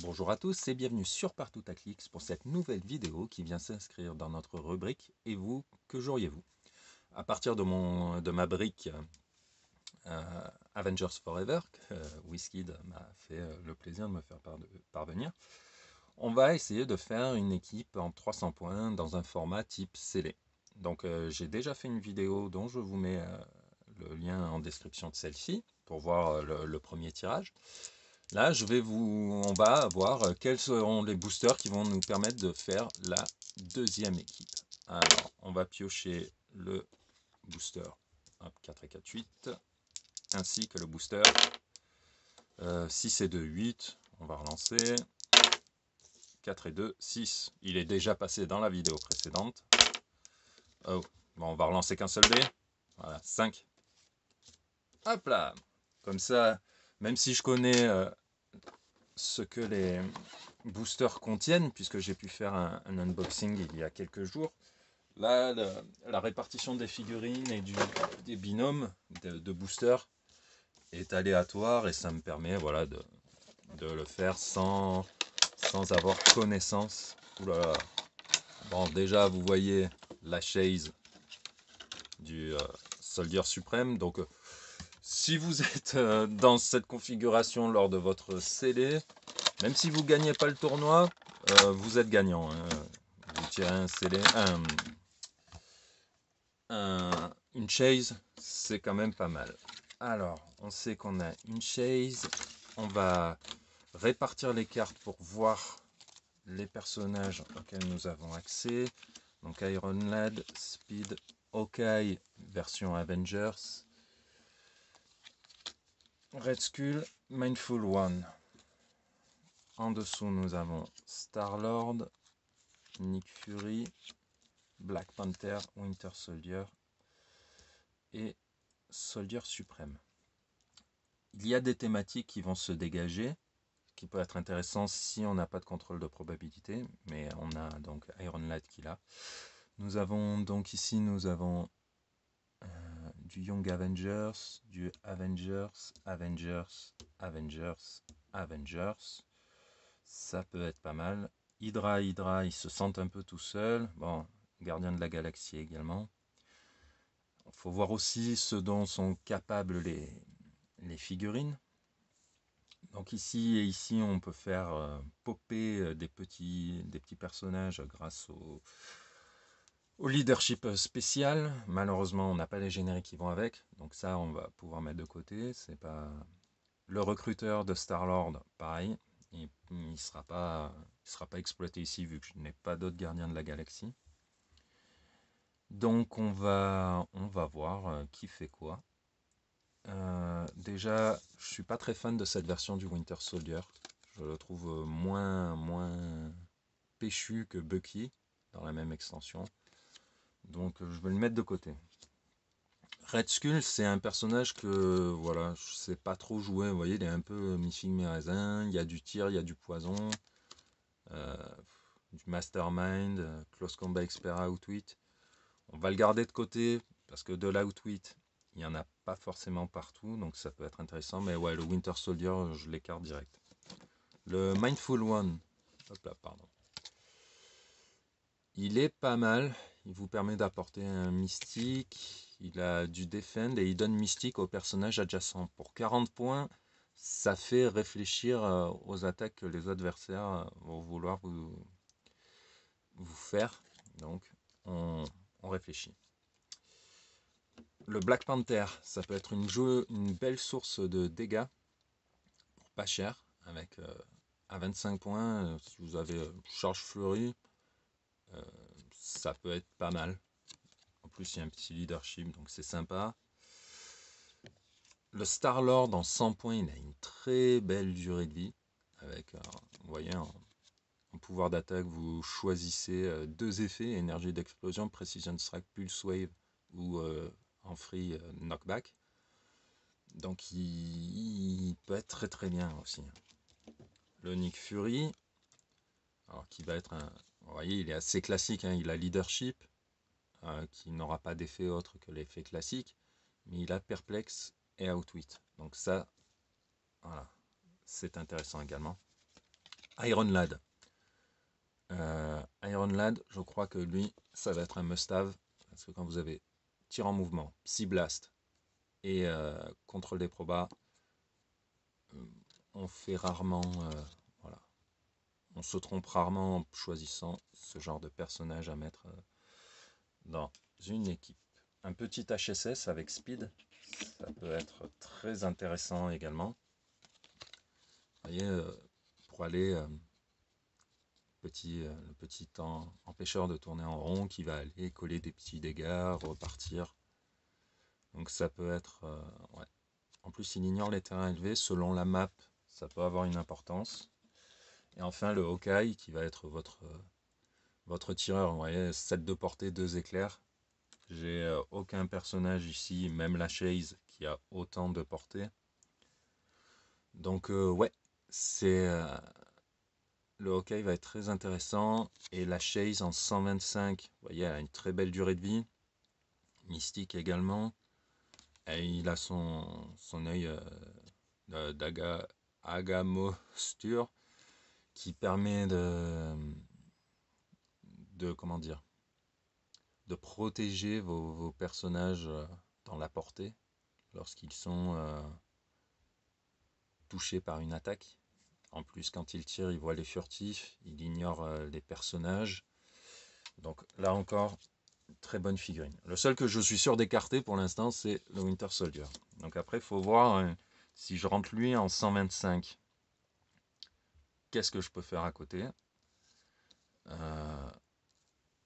Bonjour à tous et bienvenue sur Partout à Clics pour cette nouvelle vidéo qui vient s'inscrire dans notre rubrique « Et vous, que joueriez-vous » À partir de ma brique Avengers Forever, que WizKid m'a fait le plaisir de me faire parvenir, on va essayer de faire une équipe en 300 points dans un format type scellé. Donc j'ai déjà fait une vidéo dont je vous mets le lien en description de celle-ci pour voir le premier tirage. Là, on va voir quels seront les boosters qui vont nous permettre de faire la deuxième équipe. Alors, on va piocher le booster 4 et 4, 8, ainsi que le booster 6 et 2, 8. On va relancer. 4 et 2, 6. Il est déjà passé dans la vidéo précédente. Oh, bon, on va relancer qu'un seul dé. Voilà, 5. Hop là. Comme ça, même si je connais ce que les boosters contiennent, puisque j'ai pu faire un unboxing il y a quelques jours. Là, la répartition des figurines et des binômes de boosters est aléatoire et ça me permet voilà, de le faire sans avoir connaissance. Oulala. Bon, déjà, vous voyez la chaise du Soldier Suprême. Donc, si vous êtes dans cette configuration lors de votre scellé, même si vous ne gagnez pas le tournoi, vous êtes gagnant. Hein. Vous tirez un scellé, une chase, c'est quand même pas mal. Alors, on sait qu'on a une chase. On va répartir les cartes pour voir les personnages auxquels nous avons accès. Donc Iron Lad, Speed, Hawkeye, version Avengers, Red Skull, Mindful One. En dessous, nous avons Star-Lord, Nick Fury, Black Panther, Winter Soldier et Soldier Suprême. Il y a des thématiques qui vont se dégager, qui peut être intéressant si on n'a pas de contrôle de probabilité, mais on a donc Iron Lad qui l'a. Nous avons donc ici, nous avons du Young Avengers, du Avengers, Avengers. Ça peut être pas mal. Hydra, ils se sentent un peu tout seuls. Bon, Gardien de la Galaxie également. Il faut voir aussi ce dont sont capables les figurines. Donc ici, on peut faire popper des petits personnages grâce au leadership spécial. Malheureusement, on n'a pas les génériques qui vont avec. Donc ça, on va pouvoir mettre de côté. C'est pas le recruteur de Star-Lord, pareil. Il ne sera pas exploité ici vu que je n'ai pas d'autres gardiens de la galaxie. Donc on va voir qui fait quoi. Déjà, je suis pas très fan de cette version du Winter Soldier. Je le trouve moins péchu que Bucky dans la même extension. Donc je vais le mettre de côté. Red Skull, c'est un personnage que voilà, je sais pas trop jouer. Vous voyez, il est un peu mi-figue mi-raisin. Il y a du tir, il y a du poison, du mastermind, close combat expert outwit. On va le garder de côté parce que de l'outwit, il n'y en a pas forcément partout, donc ça peut être intéressant. Mais ouais, le Winter Soldier, je l'écarte direct. Le Mindful One, hop là, pardon. Il est pas mal. Il vous permet d'apporter un mystique. Il a du defend et il donne mystique aux personnages adjacents. Pour 40 points, ça fait réfléchir aux attaques que les adversaires vont vouloir vous faire. Donc, on réfléchit. Le Black Panther, ça peut être une belle source de dégâts pour pas cher. Avec à 25 points, si vous avez charge fleurie, ça peut être pas mal. En plus, il y a un petit leadership, donc c'est sympa. Le Star-Lord en 100 points, il a une très belle durée de vie. Avec, vous voyez, en pouvoir d'attaque, vous choisissez deux effets, énergie d'explosion, Precision Strike, Pulse Wave ou en free knockback. Donc il peut être très très bien aussi. Le Nick Fury, alors qui va être un... Vous voyez, il est assez classique, hein, il a leadership, qui n'aura pas d'effet autre que l'effet classique, mais il a perplexe et outwit. Donc ça, voilà, c'est intéressant également. Iron Lad. Iron Lad, je crois que lui, ça va être un must-have. Parce que quand vous avez tir en mouvement, Psy Blast et contrôle des probas, on fait rarement. Voilà. On se trompe rarement en choisissant ce genre de personnage à mettre dans une équipe. Un petit HSS avec speed, ça peut être très intéressant également. Vous voyez, pour aller le petit empêcheur de tourner en rond qui va aller coller des petits dégâts, repartir. Donc ça peut être... ouais. En plus, il ignore les terrains élevés. Selon la map, ça peut avoir une importance. Et enfin, le Hawkeye qui va être votre tireur. Vous voyez, 7 de portée, 2 éclairs. J'ai aucun personnage ici, même la Chase, qui a autant de portée. Donc ouais, c'est... le Hawkeye va être très intéressant. Et la Chase en 125, vous voyez, elle a une très belle durée de vie. Mystique également. Et il a son œil d'agamosture qui permet comment dire, de protéger vos personnages dans la portée lorsqu'ils sont touchés par une attaque. En plus, quand il tire, il voit les furtifs, il ignore les personnages. Donc là encore, très bonne figurine. Le seul que je suis sûr d'écarter pour l'instant, c'est le Winter Soldier. Donc après, il faut voir si je rentre lui en 125. Qu'est-ce que je peux faire à côté,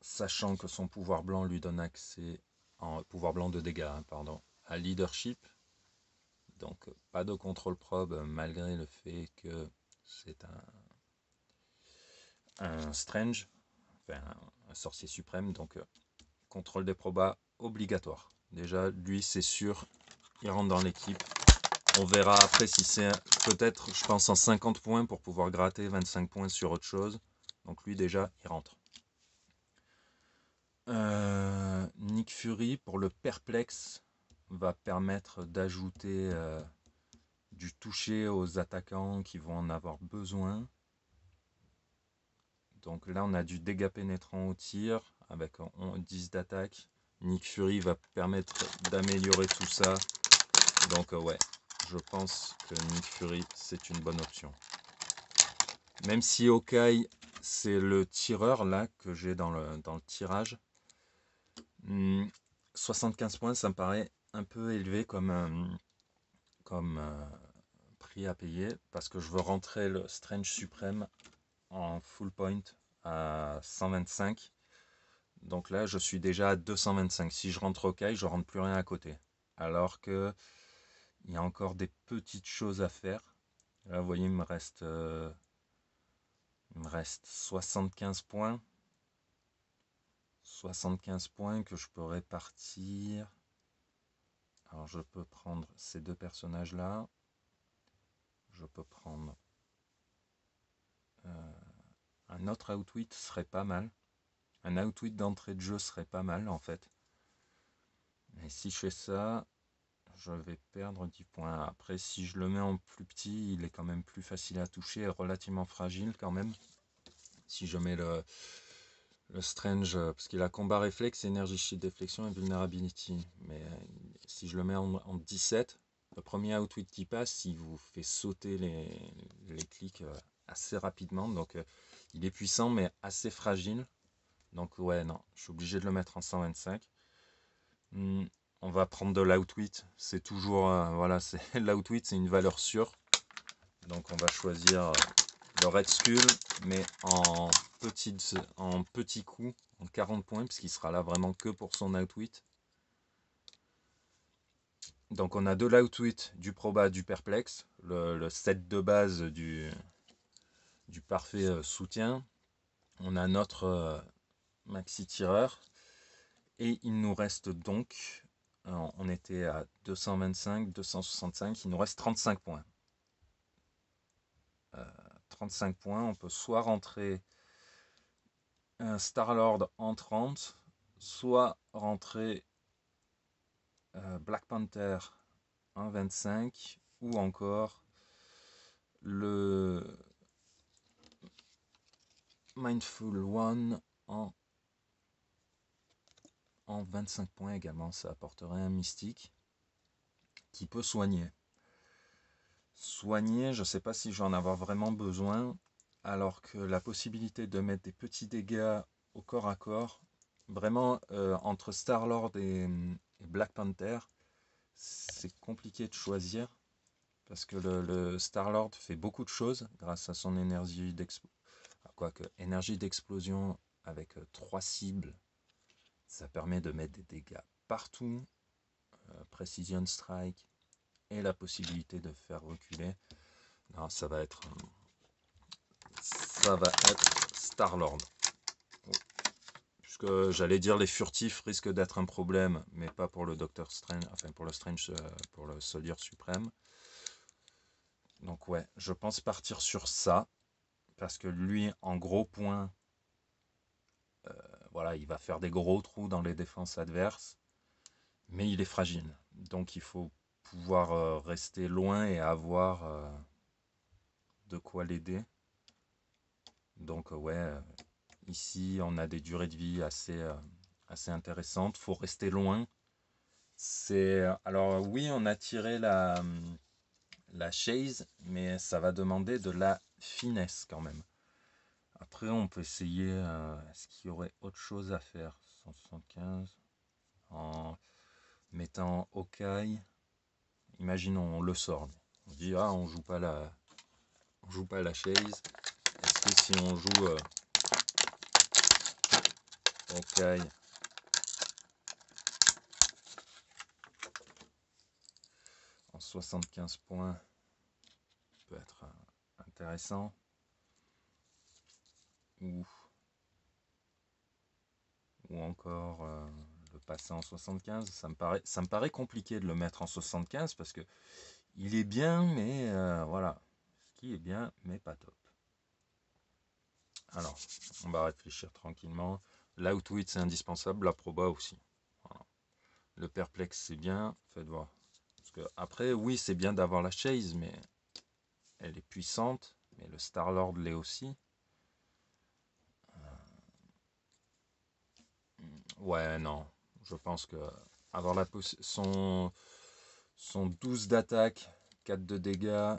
sachant que son pouvoir blanc lui donne accès, en pouvoir blanc de dégâts, pardon, à leadership. Donc pas de contrôle probe malgré le fait que c'est un strange, enfin un sorcier suprême. Donc contrôle des probas obligatoire. Déjà lui c'est sûr, il rentre dans l'équipe. On verra après si c'est peut-être, je pense, en 50 points pour pouvoir gratter 25 points sur autre chose. Donc lui déjà il rentre. Nick Fury pour le perplexe va permettre d'ajouter du toucher aux attaquants qui vont en avoir besoin. Donc là on a du dégât pénétrant au tir avec 10 d'attaque. Nick Fury va permettre d'améliorer tout ça. Donc ouais, je pense que Nick Fury c'est une bonne option. Même si Hawkeye c'est le tireur là que j'ai dans le tirage. 75 points, ça me paraît un peu élevé comme prix à payer parce que je veux rentrer le Strange Suprême en full point à 125. Donc là, je suis déjà à 225. Si je rentre Hawkeye, je rentre plus rien à côté. Alors que il y a encore des petites choses à faire. Là, vous voyez, il me reste 75 points. 75 points que je peux répartir. Alors je peux prendre ces deux personnages là. Je peux prendre un autre outwit serait pas mal. Un outwit d'entrée de jeu serait pas mal en fait. Et si je fais ça, je vais perdre 10 points. Après si je le mets en plus petit, il est quand même plus facile à toucher et relativement fragile quand même. Si je mets le Strange, parce qu'il a combat réflexe, énergie shield, déflexion et vulnerability. Mais si je le mets en 17, le premier outwit qui passe, il vous fait sauter les clics assez rapidement. Donc il est puissant mais assez fragile. Donc ouais, non, je suis obligé de le mettre en 125. On va prendre de l'outwit. C'est toujours, voilà, l'outwit, c'est une valeur sûre. Donc on va choisir le Red Skull, mais en petits coups, en 40 points, puisqu'il sera là vraiment que pour son outwit. Donc on a de l'outwit, du proba, du perplexe, le set de base du parfait soutien. On a notre maxi tireur. Et il nous reste donc, on était à 225, 265, il nous reste 35 points. 35 points, on peut soit rentrer un Star-Lord en 30, soit rentrer Black Panther en 25, ou encore le Mindful One en 25 points également. Ça apporterait un mystique qui peut soigner. Soigner, je ne sais pas si je vais en avoir vraiment besoin, alors que la possibilité de mettre des petits dégâts au corps à corps, vraiment entre Star-Lord et Black Panther, c'est compliqué de choisir, parce que le Star-Lord fait beaucoup de choses grâce à son énergie d'explosion avec 3 cibles. Ça permet de mettre des dégâts partout, Precision Strike, et la possibilité de faire reculer. Non, ça va être Star-Lord. Puisque j'allais dire les furtifs risquent d'être un problème, mais pas pour le Docteur Strange, enfin pour le Strange, pour le Soldier Suprême. Donc ouais, je pense partir sur ça, parce que lui, en gros point, voilà, il va faire des gros trous dans les défenses adverses, mais il est fragile. Donc il faut pouvoir rester loin et avoir de quoi l'aider. Donc ouais, ici on a des durées de vie assez intéressantes. Faut rester loin. Alors oui, on a tiré la chaise, mais ça va demander de la finesse quand même. Après, on peut essayer. Est-ce qu'il y aurait autre chose à faire? 175 en mettant Hawkeye. Imaginons, on le sort. On dit on joue pas la chaise. Est-ce que si on joue Hawkeye en 75 points peut être intéressant, ou encore le passer en 75, ça me paraît compliqué de le mettre en 75 parce que il est bien, mais voilà, ce qui est bien, mais pas top. Alors, on va réfléchir tranquillement. L'outwit c'est indispensable, la proba aussi. Voilà. Le perplexe c'est bien, faites voir. Parce que après, oui, c'est bien d'avoir la chase, mais elle est puissante, mais le Star-Lord l'est aussi. Ouais, non. Je pense que avoir son 12 d'attaque, 4 de dégâts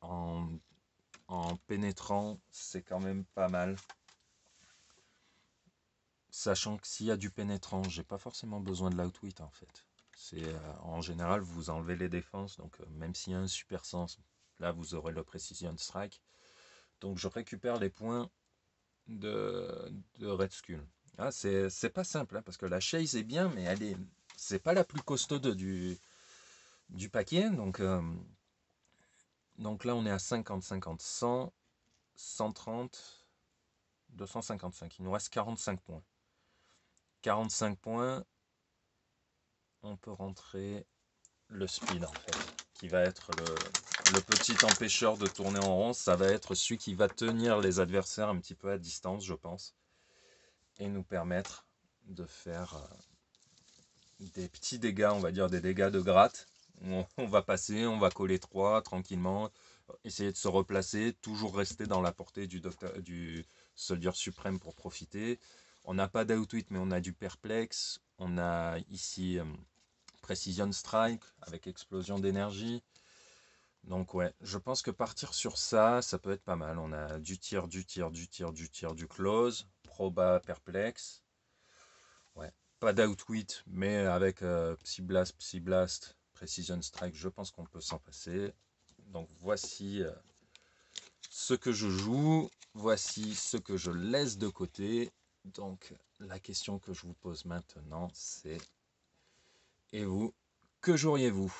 en pénétrant, c'est quand même pas mal. Sachant que s'il y a du pénétrant, j'ai pas forcément besoin de l'outwit en fait. En général, vous enlevez les défenses, donc même s'il y a un super sens, là vous aurez le precision strike. Donc je récupère les points de Red Skull. Ah, c'est pas simple, hein, parce que la chase est bien, mais c'est pas la plus costaude du paquet. Donc là, on est à 50, 50, 100, 130, 255. Il nous reste 45 points. 45 points, on peut rentrer le speed en fait, qui va être le petit empêcheur de tourner en rond. Ça va être celui qui va tenir les adversaires un petit peu à distance, je pense, et nous permettre de faire des petits dégâts, on va dire des dégâts de gratte. On va passer, on va coller 3 tranquillement, essayer de se replacer, toujours rester dans la portée du Soldier Suprême pour profiter. On n'a pas d'outwit, mais on a du perplexe. On a ici Precision Strike avec explosion d'énergie. Donc ouais, je pense que partir sur ça, ça peut être pas mal. On a du tir, du close, proba, perplexe. Ouais, pas d'outwit, mais avec Psy Blast, Precision Strike, je pense qu'on peut s'en passer. Donc voici ce que je joue, voici ce que je laisse de côté. Donc la question que je vous pose maintenant, c'est: et vous, que joueriez-vous?